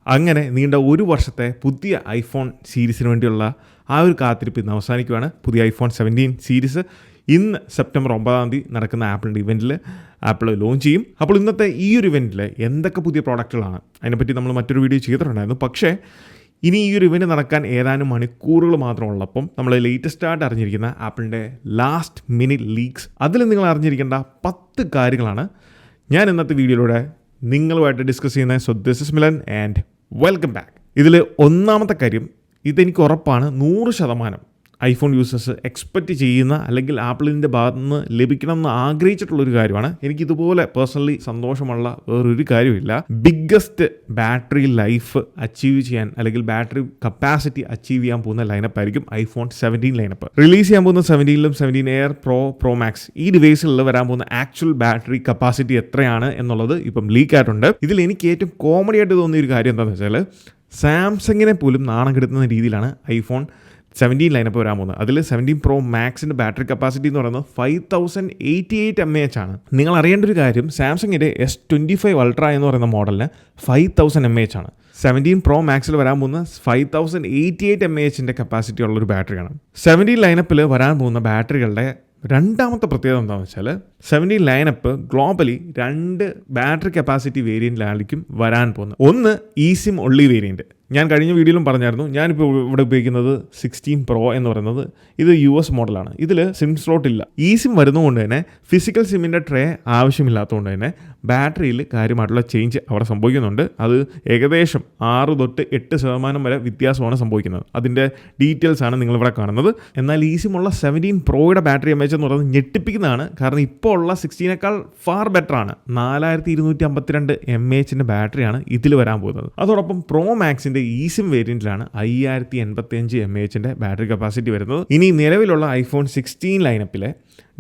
അങ്ങനെ നീണ്ട ഒരു വർഷത്തെ പുതിയ ഐഫോൺ സീരീസിന് വേണ്ടിയുള്ള ആ ഒരു കാത്തിരിപ്പ് ഇന്ന് അവസാനിക്കുകയാണ്. പുതിയ ഐഫോൺ 17 സീരീസ് ഇന്ന് സെപ്റ്റംബർ 9 നടക്കുന്ന ആപ്പിളിൻ്റെ ഇവൻറ്റിൽ ആപ്പിൾ ലോഞ്ച് ചെയ്യും. അപ്പോൾ ഇന്നത്തെ ഈ ഒരു ഇവൻറ്റിൽ എന്തൊക്കെ പുതിയ പ്രോഡക്റ്റുകളാണ്, അതിനെപ്പറ്റി നമ്മൾ മറ്റൊരു വീഡിയോ ചെയ്തിട്ടുണ്ടായിരുന്നു. പക്ഷേ ഇനി ഈ ഒരു ഇവൻറ്റ് നടക്കാൻ ഏതാനും മണിക്കൂറുകൾ മാത്രമുള്ളപ്പം നമ്മൾ ലേറ്റസ്റ്റ് ആയിട്ട് അറിഞ്ഞിരിക്കുന്ന ആപ്പിളിൻ്റെ ലാസ്റ്റ് മിനിറ്റ് ലീക്സ്, അതിൽ നിങ്ങൾ അറിഞ്ഞിരിക്കേണ്ട 10 കാര്യങ്ങളാണ് ഞാൻ ഇന്നത്തെ വീഡിയോയിലൂടെ നിങ്ങളുമായിട്ട് ഡിസ്കസ് ചെയ്യുന്നത്. So this is Milan and welcome back. ഇതിൽ ഒന്നാമത്തെ കാര്യം, ഇതെനിക്ക് ഉറപ്പാണ് 100% ഐഫോൺ യൂസേഴ്സ് എക്സ്പെക്റ്റ് ചെയ്യുന്ന അല്ലെങ്കിൽ ആപ്പിളിൻ്റെ ഭാഗത്തു നിന്ന് ലഭിക്കണമെന്ന് ആഗ്രഹിച്ചിട്ടുള്ളൊരു കാര്യമാണ്. എനിക്കിതുപോലെ പേഴ്സണലി സന്തോഷമുള്ള വേറൊരു കാര്യമില്ല. ബിഗ്ഗസ്റ്റ് ബാറ്ററി ലൈഫ് അച്ചീവ് ചെയ്യാൻ അല്ലെങ്കിൽ ബാറ്ററി കപ്പാസിറ്റി അച്ചീവ് ചെയ്യാൻ പോകുന്ന ലൈനപ്പ് ആയിരിക്കും ഐഫോൺ 17 ലൈനപ്പ്. റിലീസ് ചെയ്യാൻ പോകുന്ന 17ലും 17 എയർ പ്രോ മാക്സ് ഈ ഡിവൈസുകളിൽ വരാൻ പോകുന്ന ആക്ച്വൽ ബാറ്ററി കപ്പാസിറ്റി എത്രയാണ് എന്നുള്ളത് ഇപ്പം ലീക്ക് ആയിട്ടുണ്ട്. ഇതിൽ എനിക്ക് ഏറ്റവും കോമഡി ആയിട്ട് തോന്നിയ ഒരു കാര്യം എന്താണെന്ന് വെച്ചാൽ, സാംസങ്ങിനെ പോലും നാണം കെടുത്തുന്ന രീതിയിലാണ് ഐഫോൺ 17 ലൈനപ്പ് വരാൻ പോകുന്നത്. അതിൽ 17 പ്രോ മാക്സിൻ്റെ ബാറ്ററി കപ്പാസിറ്റി എന്ന് പറയുന്നത് 5088 mAh ആണ്. നിങ്ങൾ അറിയേണ്ട ഒരു കാര്യം, സാംസങ്ങിൻ്റെ S25 അൾട്ര എന്ന് പറയുന്ന മോഡലിന് 5000 mAh ആണ്. 17 പ്രോ മാക്സിൽ വരാൻ പോകുന്ന 5088 mAhൻ്റെ കപ്പാസിറ്റി ഉള്ളൊരു ബാറ്ററിയാണ്. 17 ലൈനപ്പിൽ വരാൻ പോകുന്ന ബാറ്ററികളുടെ രണ്ടാമത്തെ പ്രത്യേകത എന്താണെന്ന് വെച്ചാൽ, 17 ലൈനപ്പ് ഗ്ലോബലി 2 ബാറ്ററി കപ്പാസിറ്റി വേരിയൻറ്റിലായിരിക്കും വരാൻ പോകുന്നത്. ഒന്ന് eSIM ഒൺലി വേരിയൻറ്റ്. ഞാൻ കഴിഞ്ഞ വീഡിയോയിലും പറഞ്ഞായിരുന്നു, ഞാനിപ്പോൾ ഇവിടെ ഉപയോഗിക്കുന്നത് 16 പ്രോ എന്ന് പറയുന്നത് ഇത് US മോഡലാണ്. ഇതിൽ സിം സ്ലോട്ട് ഇല്ല. eSIM വരുന്നതുകൊണ്ട് തന്നെ ഫിസിക്കൽ സിമ്മിൻ്റെ ട്രേ ആവശ്യമില്ലാത്തതുകൊണ്ട് തന്നെ ബാറ്ററിയിൽ കാര്യമായിട്ടുള്ള ചേഞ്ച് അവിടെ സംഭവിക്കുന്നുണ്ട്. അത് ഏകദേശം 6 തൊട്ട് 8% വരെ വ്യത്യാസമാണ് സംഭവിക്കുന്നത്. അതിൻ്റെ ഡീറ്റെയിൽസാണ് നിങ്ങളിവിടെ കാണുന്നത്. എന്നാൽ eSIM ഉള്ള 17 പ്രോയുടെ ബാറ്ററി MAH എന്ന് പറയുന്നത് ഞെട്ടിപ്പിക്കുന്നതാണ്. കാരണം ഇപ്പോൾ ഉള്ള 16നേക്കാൾ ഫാർ ബെറ്റർ ആണ്. 4252 mAhൻ്റെ ബാറ്ററിയാണ് ഇതിൽ വരാൻ പോകുന്നത്. അതോടൊപ്പം പ്രോ മാക്സിൻ്റെ eSIM വേരിയൻറ്റിലാണ് 5085 mAhൻ്റെ ബാറ്ററി കപ്പാസിറ്റി വരുന്നത്. ഇനി നിലവിലുള്ള ഐഫോൺ 16 ലൈനപ്പിലെ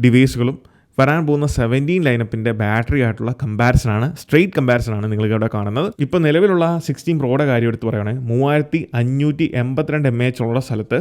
ഡിവൈസുകളും വരാൻ പോകുന്ന 17 ലൈനപ്പിൻ്റെ ബാറ്ററി ആയിട്ടുള്ള കമ്പാരിസനാണ്, സ്ട്രെയിറ്റ് കമ്പാരിസനാണ് നിങ്ങൾക്ക് ഇവിടെ കാണുന്നത്. ഇപ്പോൾ നിലവിലുള്ള 16 പ്രോയുടെ കാര്യം എടുത്ത് പറയുകയാണെങ്കിൽ 3582 mAh ഉള്ള സ്ഥലത്ത്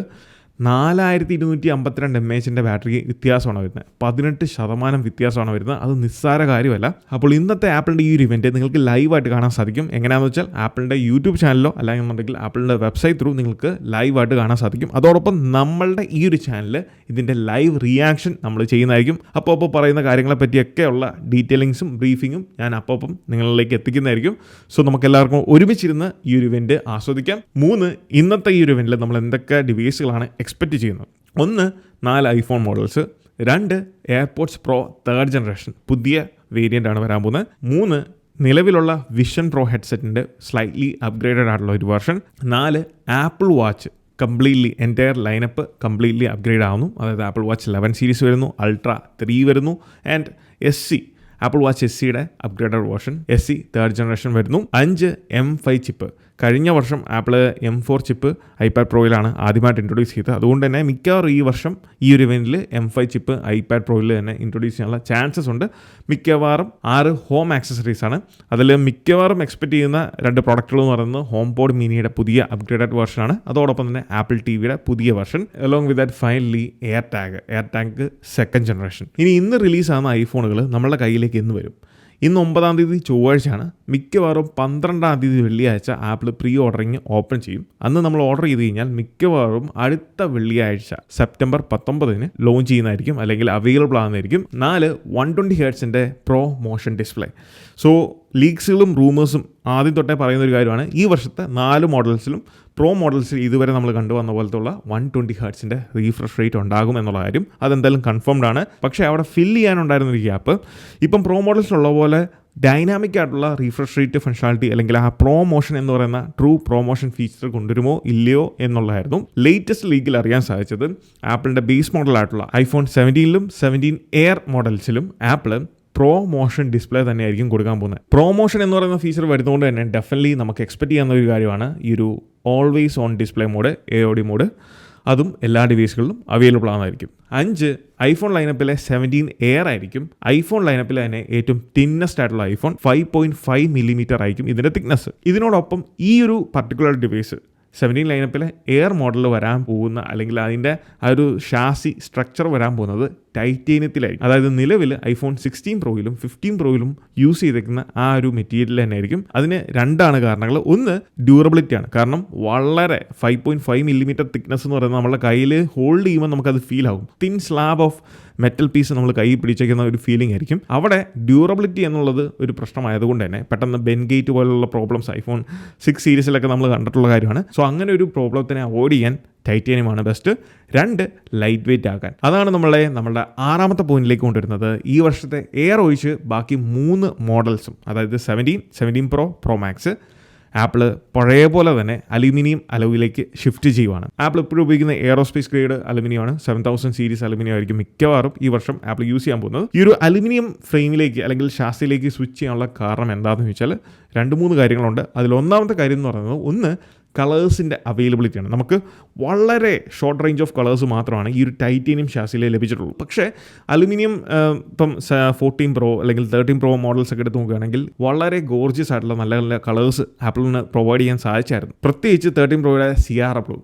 4252 mAhൻ്റെ ബാറ്ററി വ്യത്യാസമാണ് വരുന്നത്. 18% വ്യത്യാസമാണ് വരുന്നത്. അത് നിസ്സാര കാര്യമല്ല. അപ്പോൾ ഇന്നത്തെ ആപ്പിളിൻ്റെ ഈ ഒരു ഇവൻറ്റ് നിങ്ങൾക്ക് ലൈവായിട്ട് കാണാൻ സാധിക്കും. എങ്ങനെയാണെന്ന് വെച്ചാൽ ആപ്പിളിൻ്റെ യൂട്യൂബ് ചാനലോ അല്ലെങ്കിൽ ആപ്പിളിൻ്റെ വെബ്സൈറ്റ് ത്രൂ നിങ്ങൾക്ക് ലൈവായിട്ട് കാണാൻ സാധിക്കും. അതോടൊപ്പം നമ്മളുടെ ഈ ഒരു ചാനൽ ഇതിൻ്റെ ലൈവ് റിയാക്ഷൻ നമ്മൾ ചെയ്യുന്നതായിരിക്കും. അപ്പോൾ പറയുന്ന കാര്യങ്ങളെ പറ്റിയൊക്കെയുള്ള ഡീറ്റെയിലിങ്സും ബ്രീഫിങ്ങും ഞാൻ അപ്പം നിങ്ങളിലേക്ക് എത്തിക്കുന്നതായിരിക്കും. സോ നമുക്കെല്ലാവർക്കും ഒരുമിച്ചിരുന്ന് ഈ ഒരു ഇവൻറ്റ് ആസ്വദിക്കാം. 3, ഇന്നത്തെ ഈ ഒരു ഇവൻറ്റിൽ നമ്മൾ എന്തൊക്കെ ഡിവൈസുകളാണ് എക്സ്പെക്റ്റ് ചെയ്യുന്നത്. 1, 4 iPhone models. 2, AirPods pro 3rd generation പുതിയ വേരിയൻ്റ് ആണ് വരാൻ പോകുന്നത്. 3, നിലവിലുള്ള വിഷൻ പ്രോ ഹെഡ്സെറ്റിൻ്റെ സ്ലൈറ്റ്ലി അപ്ഗ്രേഡഡ് ആയിട്ടുള്ള ഒരു version. 4, Apple watch completely entire lineup completely upgrade ആവുന്നു. അതായത് ആപ്പിൾ വാച്ച് 11 സീരീസ് വരുന്നു, അൾട്ര 3 വരുന്നു, ആൻഡ് SE ആപ്പിൾ വാച്ച് SEയുടെ upgraded version SE 3rd generation വരുന്നു. 5, M5 ചിപ്പ്. കഴിഞ്ഞ വർഷം ആപ്പിൾ M4 ചിപ്പ് ഐപാഡ് പ്രോയിലാണ് ആദ്യമായിട്ട് ഇൻട്രൊഡ്യൂസ് ചെയ്തത്. അതുകൊണ്ട് തന്നെ മിക്കവാറും ഈ വർഷം ഈ ഒരു ഇവൻറ്റിൽ M5 ചിപ്പ് ഐപാഡ് പ്രോയിൽ തന്നെ ഇൻട്രൊഡ്യൂസ് ചെയ്യാനുള്ള ചാൻസസ് ഉണ്ട്. മിക്കവാറും 6 ഹോം ആക്സസറീസ് ആണ്. അതിൽ മിക്കവാറും എക്സ്പെക്റ്റ് ചെയ്യുന്ന 2 പ്രോഡക്റ്റുകൾ എന്ന് പറയുന്നത് ഹോം പോഡ് മിനിയുടെ പുതിയ അപ്ഗ്രേഡഡ് വെർഷനാണ്. അതോടൊപ്പം തന്നെ ആപ്പിൾ TVയുടെ പുതിയ version. Along with that finally air tag 2nd generation. ഇനി ഇന്ന് റിലീസാകുന്ന ഐഫോണുകൾ നമ്മളുടെ കയ്യിലേക്ക് എന്ന് വരും. ഇന്ന് 9 ചൊവ്വാഴ്ചയാണ്. മിക്കവാറും 12 വെള്ളിയാഴ്ച ആപ്പിൾ പ്രീ ഓർഡറിങ് ഓപ്പൺ ചെയ്യും. അന്ന് നമ്മൾ ഓർഡർ ചെയ്ത് കഴിഞ്ഞാൽ മിക്കവാറും അടുത്ത വെള്ളിയാഴ്ച സെപ്റ്റംബർ 19 ലോഞ്ച് ചെയ്യുന്നതായിരിക്കും, അല്ലെങ്കിൽ അവൈലബിൾ ആകുന്നതായിരിക്കും. 4, 120 ഹെർട്സിൻ്റെ പ്രോ മോഷൻ ഡിസ്പ്ലേ. സോ ലീക്സുകളും റൂമേഴ്സും ആദ്യം തൊട്ടേ പറയുന്ന ഒരു കാര്യമാണ്, ഈ വർഷത്തെ 4 മോഡൽസിലും പ്രോ മോഡൽസിൽ ഇതുവരെ നമ്മൾ കണ്ടുവന്ന പോലത്തെ 120 ഹെർട്സിൻ്റെ റീഫ്രഷ് റേറ്റ് ഉണ്ടാകും എന്നുള്ള കാര്യം അതെന്തായാലും കൺഫേംഡ് ആണ്. പക്ഷേ അവിടെ ഫില്ല് ചെയ്യാനുണ്ടായിരുന്ന ഒരു ഗ്യാപ്പ് ഇപ്പം പ്രോ മോഡൽസിലുള്ള പോലെ ഡൈനാമിക് ആയിട്ടുള്ള റീഫ്രഷ് റേറ്റ് ഫങ്ഷനാലിറ്റി അല്ലെങ്കിൽ ആ പ്രൊമോഷൻ എന്ന് പറയുന്ന ട്രൂ പ്രൊമോഷൻ ഫീച്ചർ കൊണ്ടുവരുമോ ഇല്ലയോ എന്നുള്ളതായിരുന്നു ലേറ്റസ്റ്റ് ലീക്കിൽ അറിയാൻ സാധിച്ചത്. ആപ്പിളിൻ്റെ ബേസ് മോഡലായിട്ടുള്ള ഐഫോൺ 17ലും 17 എയർ മോഡൽസിലും ആപ്പിൾ പ്രോ മോഷൻ ഡിസ്പ്ലേ തന്നെയായിരിക്കും കൊടുക്കാൻ പോകുന്നത്. പ്രൊമോഷൻ എന്ന് പറയുന്ന ഫീച്ചർ വരുന്നതുകൊണ്ട് തന്നെ ഡെഫിനറ്റ്ലി നമുക്ക് എക്സ്പെക്റ്റ് ചെയ്യാവുന്ന ഒരു കാര്യമാണ് ഈ ഒരു always on display mode, AOD mode. അതും എല്ലാ ഡിവൈസുകളിലും അവൈലബിൾ ആണെന്നായിരിക്കും. 5, ഐഫോൺ ലൈനപ്പിലെ 17 എയർ ആയിരിക്കും ഐഫോൺ ലൈനപ്പിൽ തന്നെ ഏറ്റവും തിന്നസ്റ്റ് ആയിട്ടുള്ള ഐഫോൺ. 5.5 mm ആയിരിക്കും ഇതിൻ്റെ തിക്നെസ്. ഇതിനോടൊപ്പം ഈ ഒരു പർട്ടിക്കുലർ ഡിവൈസ് 17 ലൈനപ്പിലെ എയർ മോഡലിൽ വരാൻ പോകുന്ന അല്ലെങ്കിൽ അതിൻ്റെ ആ ഒരു ഷാസി സ്ട്രക്ചർ വരാൻ പോകുന്നത് ടൈറ്റേനിയത്തിലായിരിക്കും. അതായത് നിലവിൽ ഐഫോൺ 16 പ്രോയിലും 15 പ്രോയിലും യൂസ് ചെയ്തേക്കുന്ന ആ ഒരു മെറ്റീരിയൽ തന്നെ ആയിരിക്കും. അതിന് രണ്ടാണ് കാരണങ്ങൾ. ഒന്ന് ഡ്യൂറബിലിറ്റി ആണ്. കാരണം വളരെ 5.5 മില്ലിമീറ്റർ തിക്നെസ് എന്ന് പറയുന്നത് നമ്മുടെ കയ്യിൽ ഹോൾഡ് ചെയ്യുമ്പോൾ നമുക്കത് ഫീൽ ആകും. Thin slab of metal piece നമ്മൾ കൈ പിടിച്ചേക്കുന്ന ഒരു ഫീലിംഗ് ആയിരിക്കും. അവിടെ ഡ്യൂറബിലിറ്റി എന്നുള്ളത് ഒരു പ്രശ്നമായതുകൊണ്ട് തന്നെ പെട്ടെന്ന് ബെൻഗേറ്റ് പോലുള്ള പ്രോബ്ലംസ് ഐഫോൺ 6 സീരീസിലൊക്കെ നമ്മൾ കണ്ടിട്ടുള്ള കാര്യമാണ്. സോ അങ്ങനെ ഒരു പ്രോബ്ലത്തിനെ അവോയ്ഡ് ചെയ്യാൻ ടൈറ്റേനിയമാണ് ബെസ്റ്റ്. 2 ലൈറ്റ് വെയിറ്റ് ആക്കാൻ. അതാണ് നമ്മുടെ 6ാമത്തെ പോയിന്റിലേക്ക് കൊണ്ടുവരുന്നത്. ഈ വർഷത്തെ എയർ ഒഴിച്ച് ബാക്കി 3 മോഡൽസും, അതായത് 17 പ്രോ, പ്രോ മാക്സ്, ആപ്പിൾ പഴയ പോലെ തന്നെ അലുമിനിയം അലോയിലേക്ക് ഷിഫ്റ്റ് ചെയ്യുവാണ്. ആപ്പിൾ ഇപ്പോഴും ഉപയോഗിക്കുന്ന എയറോസ്പേസ് ഗ്രേഡ് അലുമിനിയമാണ്. 7000 സീരീസ് അലുമിനിയം ആയിരിക്കും മിക്കവാറും ഈ വർഷം ആപ്പിൾ യൂസ് ചെയ്യാൻ പോകുന്നത്. ഈ ഒരു അലുമിനിയം ഫ്രെയിമിലേക്ക് അല്ലെങ്കിൽ ഷാസിയിലേക്ക് സ്വിച്ച് ചെയ്യാനുള്ള കാരണം എന്താണെന്ന് ചോദിച്ചാൽ 2-3 കാര്യങ്ങളുണ്ട്. അതിൽ ഒന്നാമത്തെ കാര്യം എന്ന് പറയുന്നത്, ഒന്ന് കളേഴ്സിൻ്റെ അവൈലബിലിറ്റിയാണ്. നമുക്ക് വളരെ ഷോർട്ട് റേഞ്ച് ഓഫ് കളേഴ്സ് മാത്രമാണ് ഈ ഒരു ടൈറ്റേനിയം ഷാസിയിൽ ലഭിച്ചിട്ടുള്ളൂ. പക്ഷേ അലുമിനിയം ഇപ്പം 14 പ്രോ അല്ലെങ്കിൽ 13 പ്രോ മോഡൽസ് ഒക്കെ എടുത്ത് നോക്കുകയാണെങ്കിൽ വളരെ ഗോർജിയസ് ആയിട്ടുള്ള നല്ല നല്ല കളേഴ്സ് ആപ്പിളിന് പ്രൊവൈഡ് ചെയ്യാൻ സാധിച്ചായിരുന്നു. പ്രത്യേകിച്ച് 13 പ്രോയുടെ Sierra blue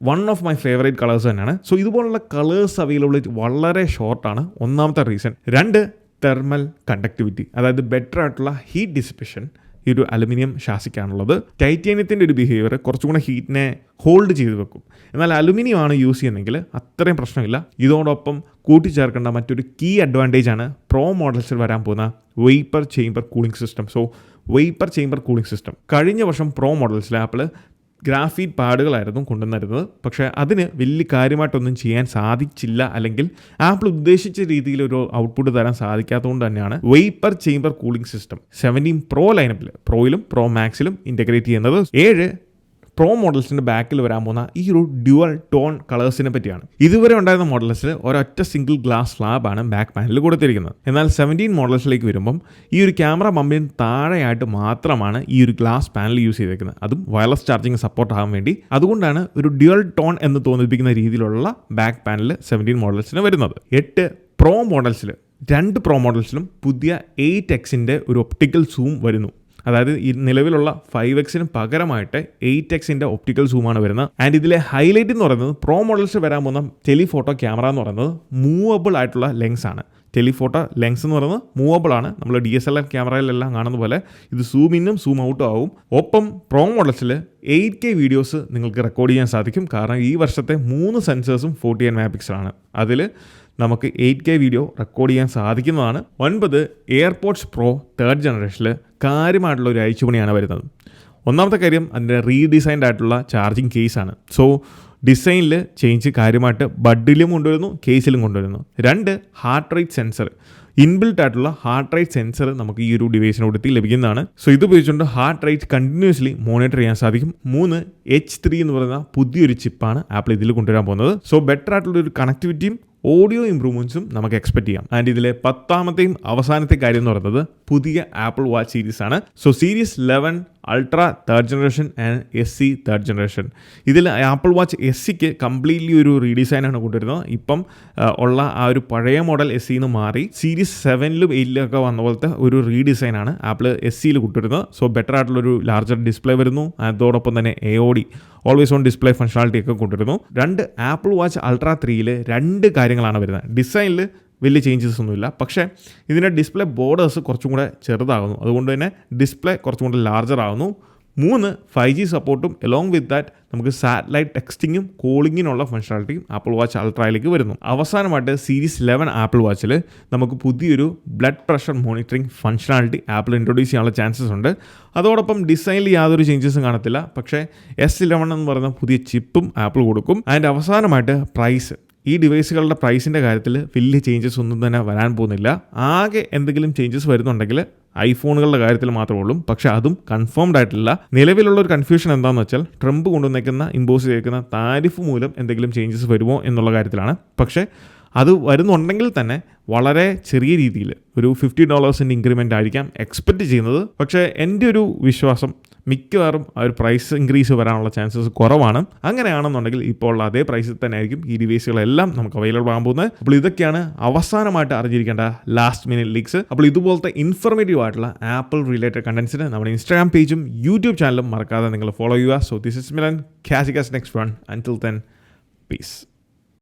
one of my favourite colours തന്നെയാണ്. സോ ഇതുപോലുള്ള കളേഴ്സ് അവൈലബിലിറ്റി വളരെ ഷോർട്ടാണ്, ഒന്നാമത്തെ റീസൺ. 2 തെർമൽ കണ്ടക്ടിവിറ്റി, അതായത് ബെറ്റർ ആയിട്ടുള്ള ഹീറ്റ് ഡിസിപ്പേഷൻ ഈ ഒരു അലുമിനിയം ഷാസിക്കാണുള്ളത്. ടൈറ്റേനിയത്തിൻ്റെ ഒരു ബിഹേവിയർ കുറച്ചും കൂടെ ഹീറ്റിനെ ഹോൾഡ് ചെയ്ത് വെക്കും. എന്നാൽ അലുമിനിയം ആണ് യൂസ് ചെയ്യുന്നതെങ്കിൽ അത്രയും പ്രശ്നമില്ല. ഇതോടൊപ്പം കൂട്ടിച്ചേർക്കേണ്ട മറ്റൊരു കീ അഡ്വാൻറ്റേജ് ആണ് പ്രോ മോഡൽസിൽ വരാൻ പോകുന്ന vapour chamber cooling system. So vapour chamber cooling system കഴിഞ്ഞ വർഷം പ്രോ മോഡൽസിൽ ആപ്പിൾ ഗ്രാഫൈറ്റ് പാഡുകളായിരുന്നു കൊണ്ടുവന്നിരുന്നത്. പക്ഷേ അതിന് വലിയ കാര്യമായിട്ടൊന്നും ചെയ്യാൻ സാധിച്ചില്ല, അല്ലെങ്കിൽ ആപ്പിൾ ഉദ്ദേശിച്ച രീതിയിൽ ഒരു ഔട്ട്പുട്ട് തരാൻ സാധിക്കാത്തതുകൊണ്ട് തന്നെയാണ് vapour chamber cooling system 17 pro ലൈനപ്പിൽ, പ്രോയിലും പ്രോ മാക്സിലും ഇൻ്റഗ്രേറ്റ് ചെയ്യുന്നത്. 7 പ്രോ മോഡൽസിൻ്റെ ബാക്കിൽ വരാൻ പോകുന്ന ഈ ഒരു ഡ്യുവൽ ടോൺ കളേഴ്സിനെ പറ്റിയാണ്. ഇതുവരെ ഉണ്ടായിരുന്ന മോഡൽസിൽ ഒരൊറ്റ സിംഗിൾ ഗ്ലാസ് സ്ലാബാണ് ബാക്ക് പാനലിൽ കൊടുത്തിരിക്കുന്നത്. എന്നാൽ 17 മോഡൽസിലേക്ക് വരുമ്പം ഈ ഒരു ക്യാമറ ബമ്പിന് താഴെയായിട്ട് മാത്രമാണ് ഈ ഒരു ഗ്ലാസ് പാനൽ യൂസ് ചെയ്തേക്കുന്നത്. അതും വയർലെസ് ചാർജിങ് സപ്പോർട്ട് ആകാൻ വേണ്ടി. അതുകൊണ്ടാണ് ഒരു ഡ്യുവൽ ടോൺ എന്ന് തോന്നിപ്പിക്കുന്ന രീതിയിലുള്ള ബാക്ക് പാനൽ 17 മോഡൽസിന് വരുന്നത്. 8 പ്രോ മോഡൽസിൽ 2 പ്രോ മോഡൽസിലും പുതിയ 8Xൻ്റെ ഒരു ഒപ്റ്റിക്കൽ സൂം വരുന്നു. അതായത് ഈ നിലവിലുള്ള 5Xന് പകരമായിട്ട് 8Xൻ്റെ ഒപ്റ്റിക്കൽ സൂമാണ് വരുന്നത്. ആൻഡ് ഇതിലെ ഹൈലൈറ്റ് എന്ന് പറയുന്നത് പ്രോ മോഡൽസ് വരാൻ പോകുന്ന ടെലിഫോട്ടോ ക്യാമറ എന്ന് പറയുന്നത് മൂവബിൾ ആയിട്ടുള്ള ലെൻസ് ആണ്. ടെലിഫോട്ടോ ലെൻസ് എന്ന് പറയുന്നത് മൂവബിൾ ആണ്. നമ്മൾ DSLR ക്യാമറയിലെല്ലാം കാണുന്ന പോലെ ഇത് സൂം ഇന്നും സൂം ഔട്ടും ആവും. ഒപ്പം പ്രോ മോഡൽസിൽ 8K വീഡിയോസ് നിങ്ങൾക്ക് റെക്കോർഡ് ചെയ്യാൻ സാധിക്കും. കാരണം ഈ വർഷത്തെ 3 സെൻസേഴ്സും 48 മെഗാപിക്സലാണ്. അതിൽ നമുക്ക് 8K വീഡിയോ റെക്കോർഡ് ചെയ്യാൻ സാധിക്കുന്നതാണ്. 9 എയർപോഡ്സ് പ്രോ 3rd ജനറേഷനിൽ കാര്യമായിട്ടുള്ള ഒരു അഴിച്ചുപണിയാണ് വരുന്നത്. ഒന്നാമത്തെ കാര്യം അതിൻ്റെ റീഡിസൈൻഡ് ആയിട്ടുള്ള ചാർജിങ് കേസാണ്. സോ ഡിസൈനിൽ ചേഞ്ച് കാര്യമായിട്ട് ബഡിലും കൊണ്ടുവരുന്നു, കേസിലും കൊണ്ടുവരുന്നു. 2 ഹാർട്ട് റേറ്റ് സെൻസർ, ഇൻബിൽട്ട് ആയിട്ടുള്ള ഹാർട്ട് റേറ്റ് സെൻസർ നമുക്ക് ഈ ഒരു ഡിവൈസിനോടത്തി ലഭിക്കുന്നതാണ്. സോ ഇത് ഉപയോഗിച്ചുകൊണ്ട് ഹാർട്ട് റേറ്റ് കണ്ടിന്യൂസ്ലി മോണിറ്റർ ചെയ്യാൻ സാധിക്കും. 3 H3 എന്ന് പറയുന്ന പുതിയൊരു ചിപ്പാണ് ആപ്പിൾ ഇതിൽ കൊണ്ടുവരാൻ പോകുന്നത്. സോ ബെറ്റർ ആയിട്ടുള്ള ഒരു കണക്ടിവിറ്റിയും ഓഡിയോ ഇംപ്രൂവ്മെൻറ്റ്സും നമുക്ക് എക്സ്പെക്ട് ചെയ്യാം. ആൻഡ് ഇതിലെ 10ാമത്തെയും അവസാനത്തെ കാര്യം എന്ന് പറയുന്നത് പുതിയ ആപ്പിൾ വാച്ച് സീരീസ് ആണ്. So series 11 ultra 3rd generation and SE 3rd generation. ഇതിൽ ആപ്പിൾ വാച്ച് SEക്ക് കംപ്ലീറ്റ്ലി ഒരു റീഡിസൈനാണ് കൊണ്ടുവരുന്നത്. ഇപ്പം ഉള്ള ആ ഒരു പഴയ മോഡൽ SEന്ന് മാറി സീരീസ് 7ലും 8ലും ഒക്കെ വന്ന പോലത്തെ ഒരു റീഡിസൈനാണ് ആപ്പിൾ SEയിൽ കൊണ്ടുവരുന്നത്. സോ ബെറ്റർ ആയിട്ടുള്ളൊരു ലാർജർ ഡിസ്പ്ലേ വരുന്നു. അതോടൊപ്പം തന്നെ AOD always on display functionality ഒക്കെ കൊണ്ടുവരുന്നു. 2 ആപ്പിൾ വാച്ച് അൾട്രാ 3ൽ 2 കാര്യങ്ങളാണ് വരുന്നത്. ഡിസൈനിൽ വലിയ ചേഞ്ചസ് ഒന്നുമില്ല, പക്ഷേ ഇതിൻ്റെ ഡിസ്പ്ലേ ബോർഡേഴ്സ് കുറച്ചും കൂടെ ചെറുതാകുന്നു. അതുകൊണ്ട് തന്നെ ഡിസ്പ്ലേ കുറച്ചും കൂടെ ലാർജർ ആകുന്നു. 3 5G സപ്പോർട്ടും എലോങ് വിത്ത് ദാറ്റ് നമുക്ക് സാറ്റലൈറ്റ് ടെക്സ്റ്റിങ്ങും കോളിങ്ങിനുള്ള ഫംഗ്ഷനാലിറ്റിയും ആപ്പിൾ വാച്ച് അൾട്രയിലേക്ക് വരുന്നു. അവസാനമായിട്ട് സീരീസ് 11 ആപ്പിൾ വാച്ചിൽ നമുക്ക് പുതിയൊരു blood pressure monitoring functionality apple introduce ചെയ്യാനുള്ള ചാൻസസ് ഉണ്ട്. അതോടൊപ്പം ഡിസൈനിൽ യാതൊരു ചേഞ്ചസും കാണത്തില്ല, പക്ഷേ S11 എന്ന് പറയുന്ന പുതിയ ചിപ്പും ആപ്പിൾ കൊടുക്കും. അതിൻ്റെ അവസാനമായിട്ട് പ്രൈസ്, ഈ ഡിവൈസുകളുടെ പ്രൈസിൻ്റെ കാര്യത്തിൽ വലിയ ചേഞ്ചസ് ഒന്നും തന്നെ വരാൻ പോകുന്നില്ല. ആകെ എന്തെങ്കിലും ചേഞ്ചസ് വരുന്നുണ്ടെങ്കിൽ ഐഫോണുകളുടെ കാര്യത്തിൽ മാത്രമേ ഉള്ളൂ, പക്ഷേ അതും കൺഫേംഡ് ആയിട്ടില്ല. നിലവിലുള്ള ഒരു കൺഫ്യൂഷൻ എന്താണെന്ന് വെച്ചാൽ ട്രംപ് കൊണ്ടുവന്നേക്കുന്ന ഇമ്പോസ് ചെയ്തേക്കുന്ന താരിഫ് മൂലം എന്തെങ്കിലും ചേഞ്ചസ് വരുമോ എന്നുള്ള കാര്യത്തിലാണ്. പക്ഷേ അത് വരുന്നുണ്ടെങ്കിൽ തന്നെ വളരെ ചെറിയ രീതിയിൽ ഒരു $50 ഇൻക്രിമെൻ്റ് ആയിരിക്കാം എക്സ്പെക്റ്റ് ചെയ്യുന്നത്. പക്ഷേ എൻ്റെ ഒരു വിശ്വാസം മിക്കവാറും ആ ഒരു പ്രൈസ് ഇൻക്രീസ് വരാനുള്ള ചാൻസസ് കുറവാണ്. അങ്ങനെയാണെന്നുണ്ടെങ്കിൽ ഇപ്പോൾ ഉള്ള അതേ പ്രൈസിൽ തന്നെ ആയിരിക്കും ഈ ഡിവൈസുകളെല്ലാം നമുക്ക് അവൈലബിൾ ആകാൻ പോകുന്നത്. അപ്പോൾ ഇതൊക്കെയാണ് അവസാനമായിട്ട് അറിഞ്ഞിരിക്കേണ്ട ലാസ്റ്റ് മിനിറ്റ് ലീക്സ്. അപ്പോൾ ഇതുപോലത്തെ ഇൻഫർമേറ്റീവ് ആയിട്ടുള്ള ആപ്പിൾ റിലേറ്റഡ് കണ്ടന്റ്സിന് നമ്മുടെ ഇൻസ്റ്റാഗ്രാം പേജും യൂട്യൂബ് ചാനലും മറക്കാതെ നിങ്ങൾ ഫോളോ ചെയ്യുക. So this is Milan, catch you guys next one. Until then, peace.